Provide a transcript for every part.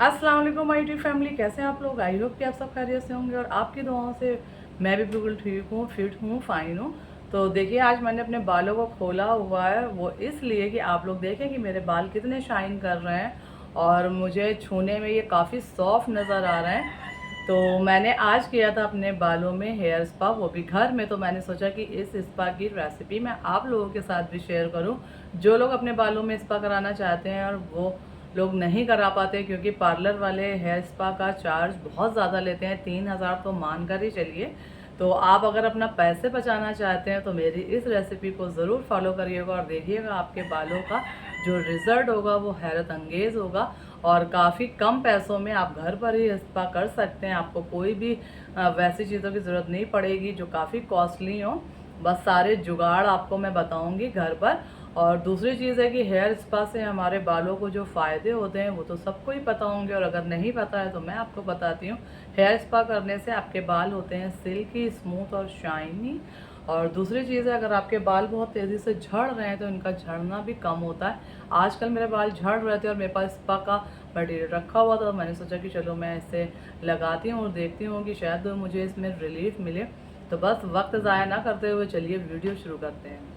अस्सलाम वालेकुम my YouTube family, कैसे हैं आप लोग। आई होप कि आप सब खैरियत से होंगे और आपकी दुआओं से मैं भी बिल्कुल ठीक हूँ, फिट हूँ, फाइन हूँ। तो देखिए, आज मैंने अपने बालों को खोला हुआ है, वो इसलिए कि आप लोग देखें कि मेरे बाल कितने शाइन कर रहे हैं और मुझे छूने में ये काफ़ी सॉफ्ट नज़र आ रहे हैं। तो मैंने आज किया था अपने बालों में हेयर स्पा, वो भी घर में। तो मैंने सोचा कि इस स्पा की रेसिपी मैं आप लोगों के साथ भी शेयर करूं, जो लोग अपने बालों में स्पा कराना चाहते हैं और वो लोग नहीं करा पाते, क्योंकि पार्लर वाले हेयर स्पा का चार्ज बहुत ज़्यादा लेते हैं, 3,000 तो मान कर ही चलिए। तो आप अगर अपना पैसे बचाना चाहते हैं तो मेरी इस रेसिपी को ज़रूर फॉलो करिएगा और देखिएगा आपके बालों का जो रिज़ल्ट होगा वो हैरत अंगेज़ होगा। और काफ़ी कम पैसों में आप घर पर ही स्पा कर सकते हैं। आपको कोई भी वैसी चीज़ों की ज़रूरत नहीं पड़ेगी जो काफ़ी कॉस्टली हो। बस सारे जुगाड़ आपको मैं बताऊंगी घर पर। और दूसरी चीज़ है कि हेयर स्पा से हमारे बालों को जो फ़ायदे होते हैं वो तो सबको ही पता होंगे, और अगर नहीं पता है तो मैं आपको बताती हूँ। हेयर स्पा करने से आपके बाल होते हैं सिल्की, स्मूथ और शाइनी। और दूसरी चीज़ है, अगर आपके बाल बहुत तेज़ी से झड़ रहे हैं तो इनका झड़ना भी कम होता है। आजकल मेरे बाल झड़ रहे थे और मेरे पास स्पा का मटेरियल रखा हुआ था, तो मैंने सोचा कि चलो मैं इसे लगाती हूँ और देखती हूँ कि शायद मुझे इसमें रिलीफ मिले। तो बस वक्त ज़ाया ना करते हुए चलिए वीडियो शुरू करते हैं।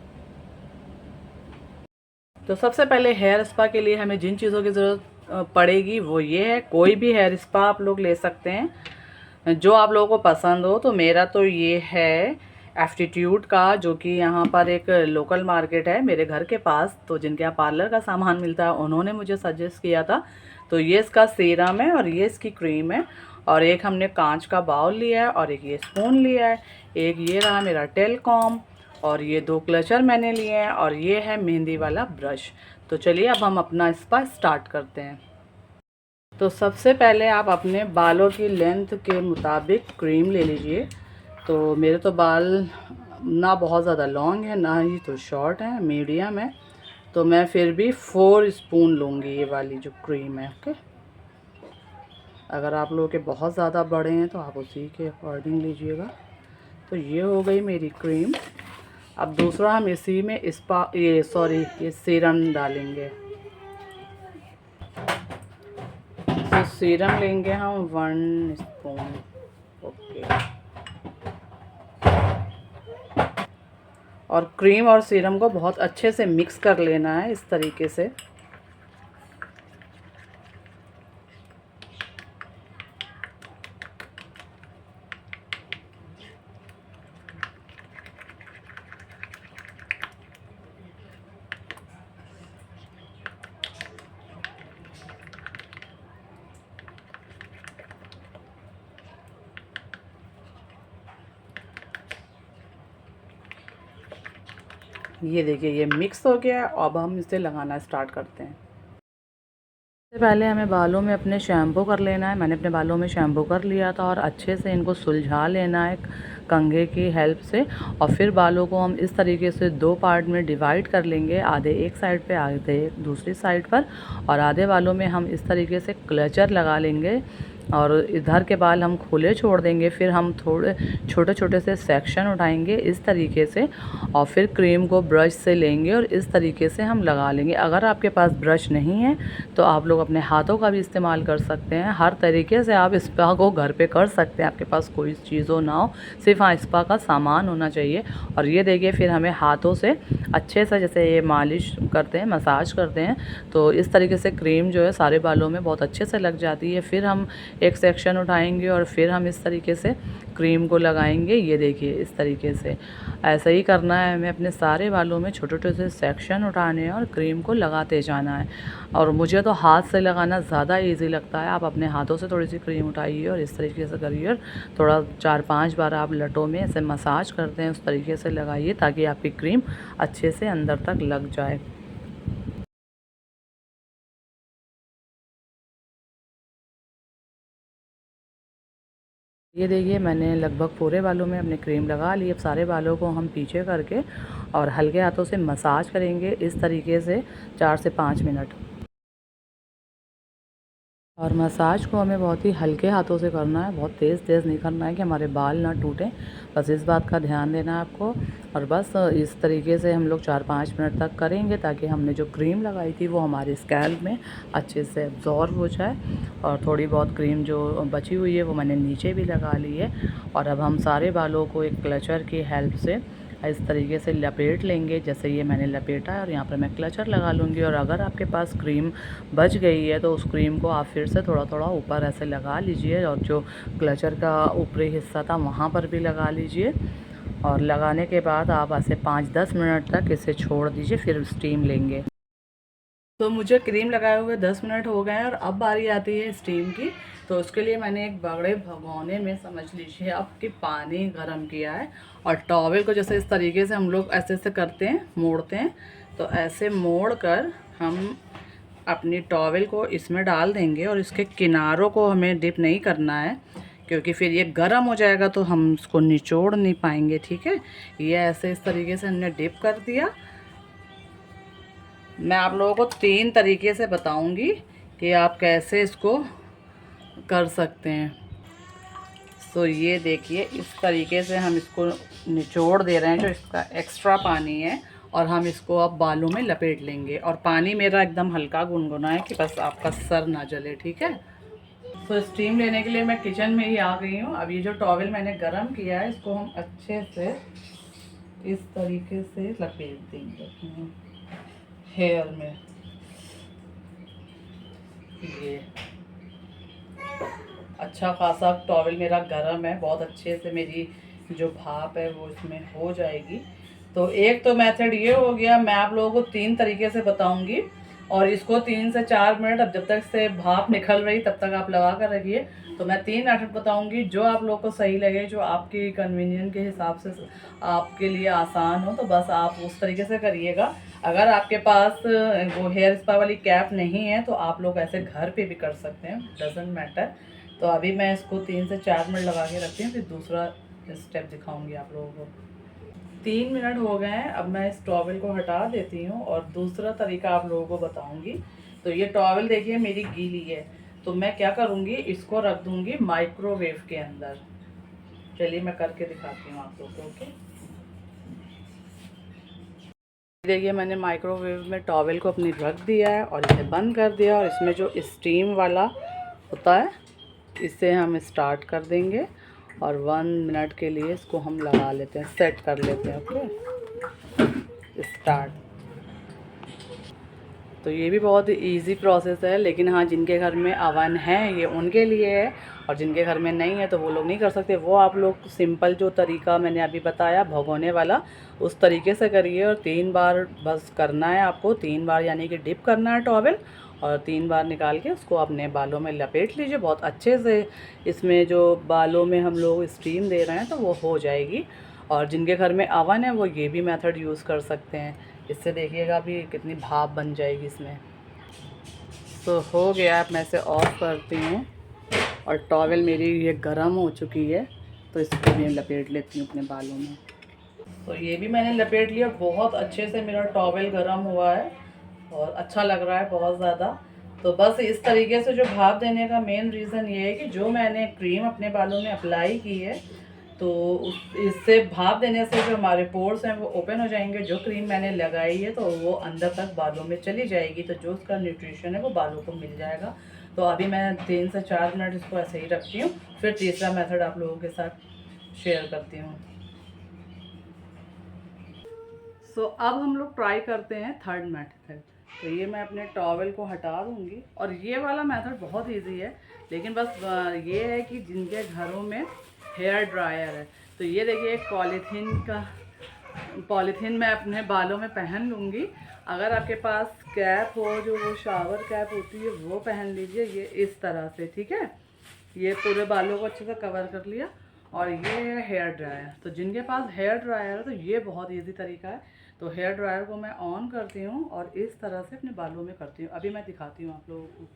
तो सबसे पहले हेयर स्पा के लिए हमें जिन चीज़ों की ज़रूरत पड़ेगी वो ये है। कोई भी हेयर स्पा आप लोग ले सकते हैं जो आप लोगों को पसंद हो। तो मेरा तो ये है एप्टीट्यूड का, जो कि यहाँ पर एक लोकल मार्केट है मेरे घर के पास, तो जिनके यहाँ पार्लर का सामान मिलता है उन्होंने मुझे सजेस्ट किया था। तो ये इसका सीरम है और ये इसकी क्रीम है। और एक हमने कांच का बाउल लिया है और एक ये स्पून लिया है। एक ये रहा मेरा टेलकॉम और ये 2 क्लचर मैंने लिए हैं और ये है मेहंदी वाला ब्रश। तो चलिए अब हम अपना स्पा स्टार्ट करते हैं। तो सबसे पहले आप अपने बालों की लेंथ के मुताबिक क्रीम ले लीजिए। तो मेरे तो बाल ना बहुत ज़्यादा लॉन्ग है ना ही तो शॉर्ट है, मीडियम है। तो मैं फिर भी 4 स्पून लूँगी ये वाली जो क्रीम है। ओके, अगर आप लोगों के बहुत ज़्यादा बड़े हैं तो आप उसी के अकॉर्डिंग लीजिएगा। तो ये हो गई मेरी क्रीम। अब दूसरा हम इसी में ये सीरम डालेंगे। तो सीरम लेंगे हम 1 स्पून। ओके, और क्रीम और सीरम को बहुत अच्छे से मिक्स कर लेना है इस तरीके से। ये देखिए, ये मिक्स हो गया है। अब हम इसे लगाना स्टार्ट करते हैं। सबसे पहले हमें बालों में अपने शैम्पू कर लेना है। मैंने अपने बालों में शैम्पू कर लिया था और अच्छे से इनको सुलझा लेना है कंघे की हेल्प से। और फिर बालों को हम इस तरीके से 2 पार्ट में डिवाइड कर लेंगे, आधे एक साइड पे, आधे दूसरी साइड पर। और आधे बालों में हम इस तरीके से क्लचर लगा लेंगे और इधर के बाल हम खुले छोड़ देंगे। फिर हम थोड़े छोटे छोटे से सेक्शन उठाएंगे इस तरीके से और फिर क्रीम को ब्रश से लेंगे और इस तरीके से हम लगा लेंगे। अगर आपके पास ब्रश नहीं है तो आप लोग अपने हाथों का भी इस्तेमाल कर सकते हैं। हर तरीके से आप स्पा को घर पे कर सकते हैं, आपके पास कोई चीज़ हो ना हो, सिर्फ हाँ स्पा का सामान होना चाहिए। और ये देखिए, फिर हमें हाथों से अच्छे से, जैसे ये मालिश करते हैं, मसाज करते हैं, तो इस तरीके से क्रीम जो है सारे बालों में बहुत अच्छे से लग जाती है। फिर हम एक सेक्शन उठाएंगे और फिर हम इस तरीके से क्रीम को लगाएंगे। ये देखिए, इस तरीके से ऐसा ही करना है हमें। अपने सारे बालों में छोटे छोटे से सेक्शन उठाने हैं और क्रीम को लगाते जाना है। और मुझे तो हाथ से लगाना ज़्यादा इजी लगता है। आप अपने हाथों से थोड़ी सी क्रीम उठाइए और इस तरीके से करिए और थोड़ा 4-5 बार आप लटों में ऐसे मसाज करते हैं उस तरीके से लगाइए, ताकि आपकी क्रीम अच्छे से अंदर तक लग जाए। ये देखिए, मैंने लगभग पूरे बालों में अपने क्रीम लगा ली। अब सारे बालों को हम पीछे करके और हल्के हाथों से मसाज करेंगे इस तरीके से 4 से 5 मिनट। और मसाज को हमें बहुत ही हल्के हाथों से करना है, बहुत तेज़ तेज़ नहीं करना है कि हमारे बाल ना टूटें। बस इस बात का ध्यान देना है आपको। और बस इस तरीके से हम लोग 4-5 मिनट तक करेंगे, ताकि हमने जो क्रीम लगाई थी वो हमारे स्कैल्प में अच्छे से एब्जॉर्ब हो जाए और थोड़ी बहुत क्रीम जो बची हुई है वो मैंने नीचे भी लगा ली है। और अब हम सारे बालों को एक क्लचर की हेल्प से इस तरीके से लपेट लेंगे, जैसे ये मैंने लपेटा है, और यहाँ पर मैं क्लचर लगा लूँगी। और अगर आपके पास क्रीम बच गई है तो उस क्रीम को आप फिर से थोड़ा थोड़ा ऊपर ऐसे लगा लीजिए, और जो क्लचर का ऊपरी हिस्सा था वहाँ पर भी लगा लीजिए। और लगाने के बाद आप ऐसे 5-10 मिनट तक इसे छोड़ दीजिए, फिर स्टीम लेंगे। तो मुझे क्रीम लगाए हुए 10 मिनट हो गए हैं और अब बारी आती है स्टीम की। तो उसके लिए मैंने एक बड़े भगोने में, समझ लीजिए आपकी, पानी गर्म किया है। और टॉवल को जैसे इस तरीके से हम लोग ऐसे ऐसे करते हैं, मोड़ते हैं, तो ऐसे मोड़ कर हम अपनी टॉवल को इसमें डाल देंगे। और इसके किनारों को हमें डिप नहीं करना है, क्योंकि फिर ये गर्म हो जाएगा तो हम इसको निचोड़ नहीं पाएंगे, ठीक है। ये ऐसे इस तरीके से हमने डिप कर दिया। मैं आप लोगों को 3 तरीके से बताऊंगी कि आप कैसे इसको कर सकते हैं। तो ये देखिए, इस तरीके से हम इसको निचोड़ दे रहे हैं जो इसका एक्स्ट्रा पानी है, और हम इसको अब बालों में लपेट लेंगे। और पानी मेरा एकदम हल्का गुनगुना है कि बस आपका सर ना जले, ठीक है। तो स्टीम लेने के लिए मैं किचन में ही आ गई हूँ। अब ये जो टॉवल मैंने गरम किया है, इसको हम अच्छे से इस तरीके से लपेट देंगे अपने हेयर में। ये अच्छा खासा टॉवल मेरा गरम है, बहुत अच्छे से मेरी जो भाप है वो इसमें हो जाएगी। तो एक तो मेथड ये हो गया, मैं आप लोगों को 3 तरीके से बताऊंगी। और इसको 3 से 4 मिनट, अब जब तक से भाप निकल रही तब तक आप लगा कर रखिए। तो मैं 3 मेथड बताऊंगी, जो आप लोगों को सही लगे, जो आपके कन्वीनियंट के हिसाब से आपके लिए आसान हो, तो बस आप उस तरीके से करिएगा। अगर आपके पास वो हेयर स्पा वाली कैप नहीं है तो आप लोग ऐसे घर पे भी कर सकते हैं, डजेंट मैटर। तो अभी मैं इसको 3 से 4 मिनट लगा के रखती हूँ, फिर दूसरा स्टेप दिखाऊंगी आप लोगों को। 3 मिनट हो गए हैं, अब मैं इस टॉवल को हटा देती हूँ और दूसरा तरीका आप लोगों को बताऊंगी। तो ये टॉवल देखिए मेरी गीली है, तो मैं क्या करूँगी, इसको रख दूँगी माइक्रोवेव के अंदर। चलिए मैं करके दिखाती हूँ आप लोगों को, ओके। देखिए मैंने माइक्रोवेव में टॉवल को अपनी रख दिया है और इसे बंद कर दिया, और इसमें जो स्टीम वाला होता है इसे हम स्टार्ट कर देंगे। और 1 मिनट के लिए इसको हम लगा लेते हैं, सेट कर लेते हैं, ओके। स्टार्ट। तो ये भी बहुत इजी प्रोसेस है, लेकिन हाँ, जिनके घर में अवन है ये उनके लिए है, और जिनके घर में नहीं है तो वो लोग नहीं कर सकते। वो आप लोग सिंपल जो तरीका मैंने अभी बताया भगोने वाला, उस तरीके से करिए। और 3 बार बस करना है आपको, 3 बार यानी कि डिप करना है टॉवल, और 3 बार निकाल के उसको अपने बालों में लपेट लीजिए बहुत अच्छे से। इसमें जो बालों में हम लोग स्टीम दे रहे हैं तो वो हो जाएगी। और जिनके घर में अवन है वो ये भी मेथड यूज़ कर सकते हैं। इससे देखिएगा अभी कितनी भाप बन जाएगी इसमें। तो हो गया, अब मैं इसे ऑफ करती हूँ। और टॉवल मेरी ये गर्म हो चुकी है, तो इसको भी लपेट लेती हूँ अपने बालों में। तो ये भी मैंने लपेट लिया, बहुत अच्छे से मेरा टॉवल गर्म हुआ है और अच्छा लग रहा है बहुत ज़्यादा। तो बस इस तरीके से जो भाप देने का मेन रीज़न ये है कि जो मैंने क्रीम अपने बालों में अप्लाई की है, तो इससे भाप देने से जो हमारे पोर्स हैं वो ओपन हो जाएंगे। जो क्रीम मैंने लगाई है तो वो अंदर तक बालों में चली जाएगी, तो जो उसका न्यूट्रिशन है वो बालों को मिल जाएगा। तो अभी मैं 3 से 4 मिनट इसको ऐसे ही रखती हूँ, फिर तीसरा मेथड आप लोगों के साथ शेयर करती हूँ। सो अब हम लोग ट्राई करते हैं थर्ड मेथड। तो ये मैं अपने टॉवल को हटा दूँगी, और ये वाला मेथड बहुत इजी है, लेकिन बस ये है कि जिनके घरों में हेयर ड्रायर है, तो ये देखिए एक पॉलीथीन मैं अपने बालों में पहन लूँगी। अगर आपके पास कैप हो, जो वो शावर कैप होती है, वो पहन लीजिए, ये इस तरह से, ठीक है। ये पूरे बालों को अच्छे से कवर कर लिया। और ये है हेयर ड्रायर। तो जिनके पास हेयर ड्रायर है तो ये बहुत इजी तरीका है। तो हेयर ड्रायर को मैं ऑन करती हूँ और इस तरह से अपने बालों में करती हूँ। अभी मैं दिखाती हूँ आप लोगों को।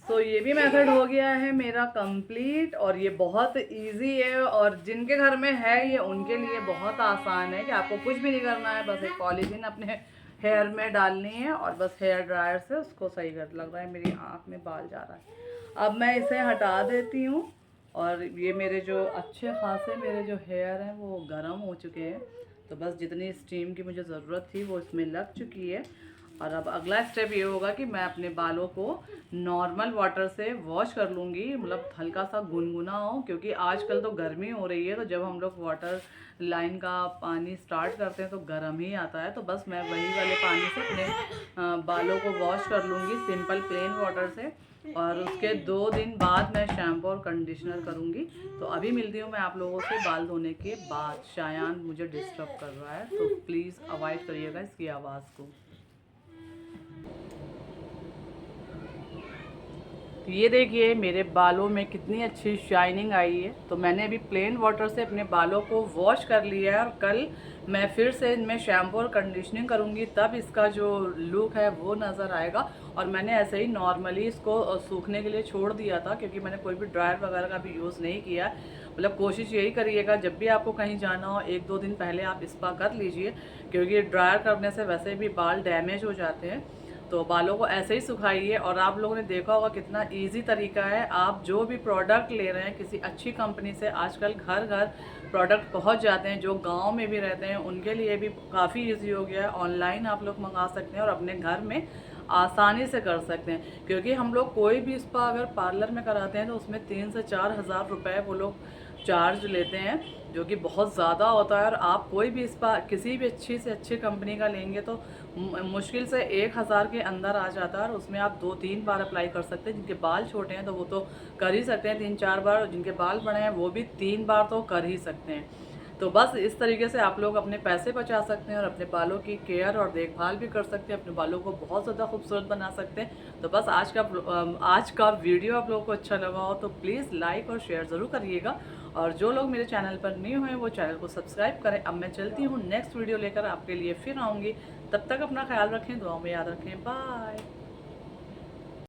तो तो ये भी मेथड हो गया है मेरा कंप्लीट, और ये बहुत इजी है, और जिनके घर में है ये उनके लिए बहुत आसान है कि आपको कुछ भी नहीं करना है, बस एक पॉलीथीन अपने हेयर में डालनी है और बस हेयर ड्रायर से उसको सही कर। लग रहा है मेरी आँख में बाल जा रहा है। अब मैं इसे हटा देती हूँ, और ये मेरे जो अच्छे खासे मेरे जो हेयर हैं वो गर्म हो चुके हैं, तो बस जितनी स्टीम की मुझे ज़रूरत थी वो इसमें लग चुकी है। और अब अगला स्टेप ये होगा कि मैं अपने बालों को नॉर्मल वाटर से वॉश कर लूँगी, मतलब हल्का सा गुनगुना हो, क्योंकि आजकल तो गर्मी हो रही है, तो जब हम लोग वाटर लाइन का पानी स्टार्ट करते हैं तो गर्म ही आता है। तो बस मैं वही वाले पानी से अपने बालों को वॉश कर लूँगी सिंपल प्लेन वाटर से, और उसके 2 दिन बाद मैं शैम्पू और कंडीशनर करूँगी। तो अभी मिलती हूँ मैं आप लोगों से बाल धोने के बाद। शायान मुझे डिस्टर्ब कर रहा है, तो प्लीज़ अवॉइड करिएगा इसकी आवाज़ को। ये देखिए मेरे बालों में कितनी अच्छी शाइनिंग आई है। तो मैंने अभी प्लेन वाटर से अपने बालों को वॉश कर लिया है, और कल मैं फिर से इनमें शैम्पू और कंडीशनिंग करूँगी, तब इसका जो लुक है वो नज़र आएगा। और मैंने ऐसे ही नॉर्मली इसको सूखने के लिए छोड़ दिया था, क्योंकि मैंने कोई भी ड्रायर वगैरह का भी यूज़ नहीं किया। मतलब कोशिश यही करिएगा जब भी आपको कहीं जाना हो 1-2 दिन पहले आप स्पा कर लीजिए, क्योंकि ड्रायर करने से वैसे भी बाल डैमेज हो जाते हैं। तो बालों को ऐसे ही सुखाइए। और आप लोगों ने देखा होगा कितना इजी तरीका है, आप जो भी प्रोडक्ट ले रहे हैं किसी अच्छी कंपनी से, आजकल घर घर प्रोडक्ट पहुंच जाते हैं। जो गांव में भी रहते हैं उनके लिए भी काफ़ी इजी हो गया है, ऑनलाइन आप लोग मंगा सकते हैं और अपने घर में आसानी से कर सकते हैं। क्योंकि हम लोग कोई भी स्पा अगर पार्लर में कराते हैं तो उसमें 3 से 4 हज़ार रुपये वो लोग चार्ज लेते हैं, जो कि बहुत ज़्यादा होता है। और आप कोई भी स्पा किसी भी अच्छी से अच्छी कंपनी का लेंगे तो मुश्किल से 1,000 के अंदर आ जाता है, और उसमें आप 2-3 बार अप्लाई कर सकते हैं। जिनके बाल छोटे हैं तो वो तो कर ही सकते हैं 3-4 बार, और जिनके बाल बड़े हैं वो भी 3 बार तो कर ही सकते हैं। तो बस इस तरीके से आप लोग अपने पैसे बचा सकते हैं और अपने बालों की केयर और देखभाल भी कर सकते हैं, अपने बालों को बहुत ज़्यादा खूबसूरत बना सकते हैं। तो बस आज का वीडियो आप लोगों को अच्छा लगा हो तो प्लीज़ लाइक और शेयर ज़रूर करिएगा, और जो लोग मेरे चैनल पर न्यू हैं वो चैनल को सब्सक्राइब करें। अब मैं चलती हूँ, नेक्स्ट वीडियो लेकर आपके लिए फिर आऊँगी। तब तक अपना ख्याल रखें, दुआओं में याद रखें। बाय।